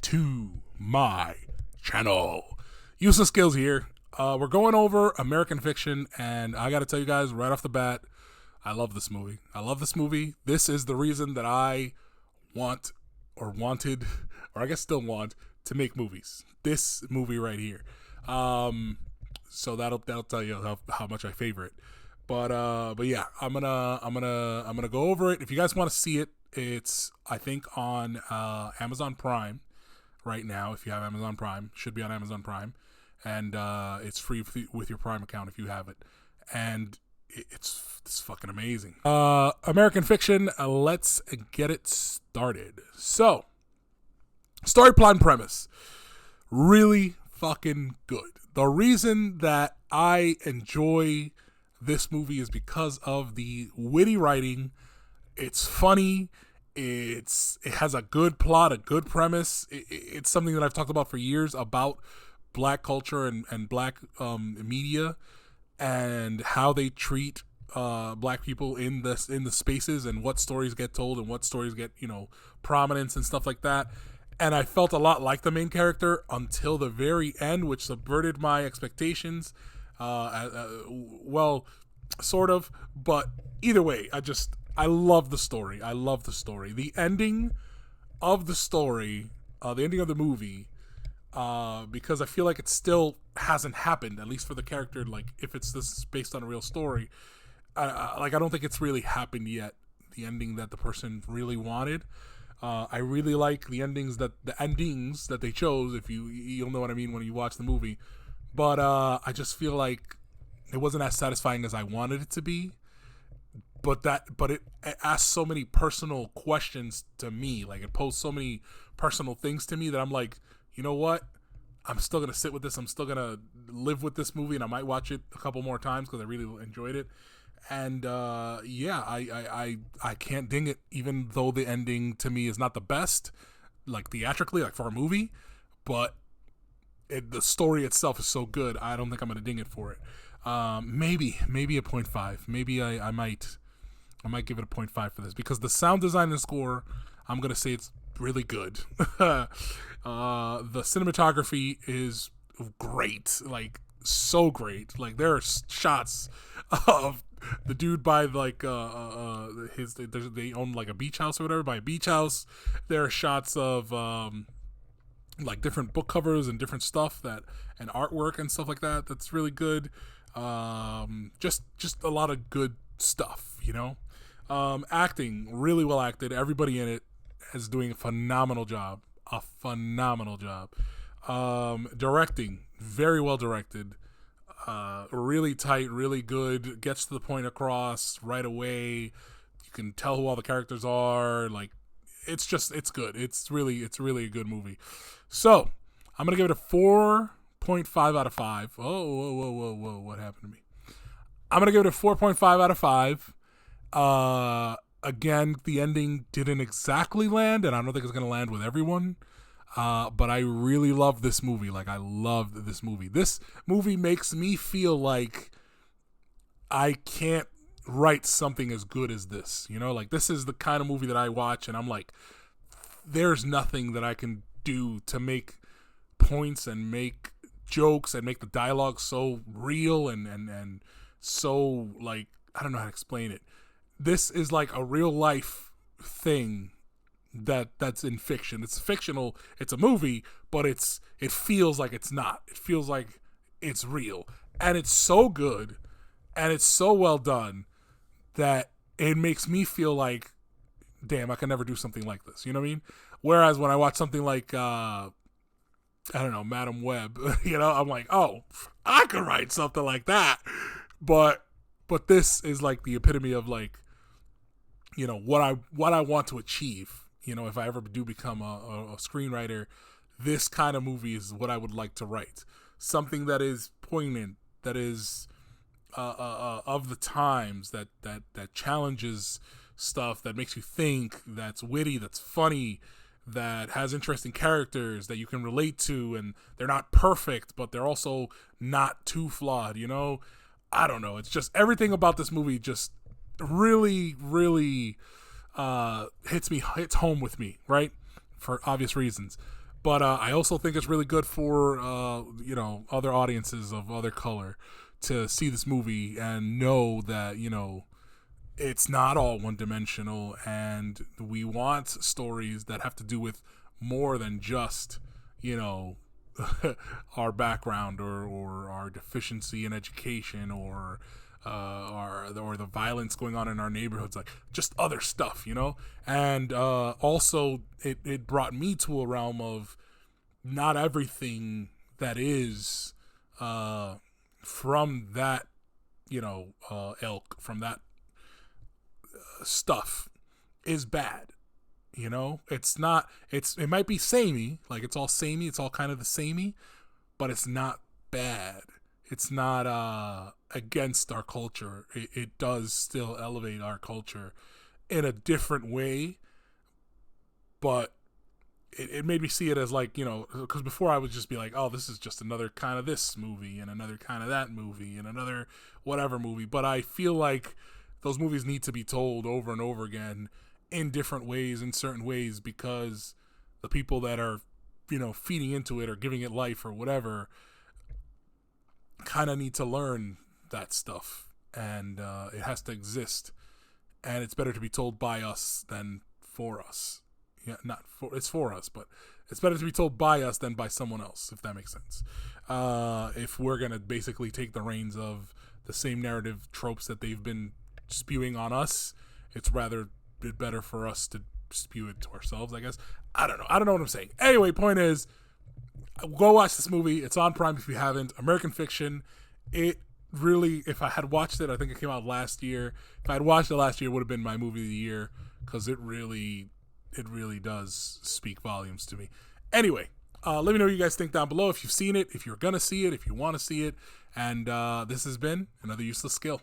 to my channel. Useless Skills here. We're going over American Fiction, and I gotta tell you guys right off the bat, I love this movie. This is the reason that I wanted, or I guess still want, to make movies. This movie right here. So that'll tell you how much I favor it. But yeah, I'm gonna go over it. If you guys want to see it, it's I think on Amazon Prime right now. If you have Amazon Prime, should be on Amazon Prime, and it's free with your Prime account if you have it, and it's fucking amazing. American Fiction. Let's get it started. So, story, plot, and premise, really fucking good. The reason that I enjoy this movie is because of the witty writing. It's funny. It has a good plot, a good premise. It's something that I've talked about for years about black culture and black media and how they treat black people in the spaces, and what stories get told and what stories get prominence and stuff like that. And I felt a lot like the main character until the very end, which subverted my expectations. Well, sort of, but either way, I love the story. The ending of the story, the ending of the movie, because I feel like it still hasn't happened, at least for the character. Like, if this is based on a real story, I don't think it's really happened yet. The ending that the person really wanted. I really like the endings that they chose. If you'll know what I mean when you watch the movie, but I just feel like it wasn't as satisfying as I wanted it to be. But it asked so many personal questions to me. Like, it posed so many personal things to me that I'm like, you know what? I'm still gonna sit with this. I'm still gonna live with this movie, and I might watch it a couple more times because I really enjoyed it. And yeah, I can't ding it, even though the ending to me is not the best, like theatrically, like for a movie. But the story itself is so good, I don't think I'm gonna ding it for it. Maybe a 0.5. Maybe I might give it a 0.5 for this, because the sound design and score, I'm gonna say it's really good. The cinematography is great, like so great. Like, there are shots of the dude by like they own like a beach house or whatever, by a beach house. There are shots of like different book covers and different stuff and artwork and stuff like that. That's really good. Just a lot of good stuff, acting, really well acted. Everybody in it is doing a phenomenal job. Directing, very well directed. Really tight, really good. Gets to the point across right away. You can tell who all the characters are. Like, it's good. It's really a good movie. So, I'm gonna give it a 4.5 out of 5. Whoa! What happened to me? I'm gonna give it a 4.5 out of 5. Again, the ending didn't exactly land, and I don't think it's gonna land with everyone. But I really love this movie. Like, I loved this movie. This movie makes me feel like I can't write something as good as this. Like, this is the kind of movie that I watch, and I'm like, there's nothing that I can do to make points and make jokes and make the dialogue so real and so, like, I don't know how to explain it. This is like a real life thing that's in fiction. It's fictional. It's a movie, but it feels like it's not. It feels like it's real, and it's so good, and it's so well done that it makes me feel like, damn, I can never do something like this. You know what I mean? Whereas when I watch something like I don't know, Madam Web, I'm like, oh, I could write something like that. But this is like the epitome of, like, what I want to achieve. If I ever do become a screenwriter, this kind of movie is what I would like to write. Something that is poignant, that is of the times, that challenges stuff, that makes you think, that's witty, that's funny, that has interesting characters that you can relate to, and they're not perfect, but they're also not too flawed. I don't know. It's just everything about this movie just really, really hits home with me, right? For obvious reasons. But I also think it's really good for other audiences of other color to see this movie and know that it's not all one dimensional, and we want stories that have to do with more than just our background or our deficiency in education or the violence going on in our neighborhoods, like just other stuff, and also it brought me to a realm of not everything that is from that ilk, from that stuff is bad. It's not, it might be samey, like it's all samey, it's all kind of the samey, but it's not bad. It's not against our culture. It does still elevate our culture in a different way, but it made me see it as like, because before I would just be like, oh, this is just another kind of this movie and another kind of that movie and another whatever movie. But I feel like those movies need to be told over and over again in different ways, in certain ways, because the people that are, feeding into it or giving it life or whatever kind of need to learn that stuff. And it has to exist. And it's better to be told by us than for us. Yeah, it's for us, but it's better to be told by us than by someone else, if that makes sense. If we're going to basically take the reins of the same narrative tropes that they've been spewing on us, it's rather better for us to spew it to ourselves, I guess. I don't know what I'm saying. Anyway, point is, go watch this movie. It's on Prime if you haven't. American Fiction. It really, if I had watched it, I think it came out last year. If I had watched it last year, it would have been my movie of the year, because it really does speak volumes to me. Anyway, let me know what you guys think down below. If you've seen it, if you're going to see it, if you want to see it. And this has been Another Useless Skill.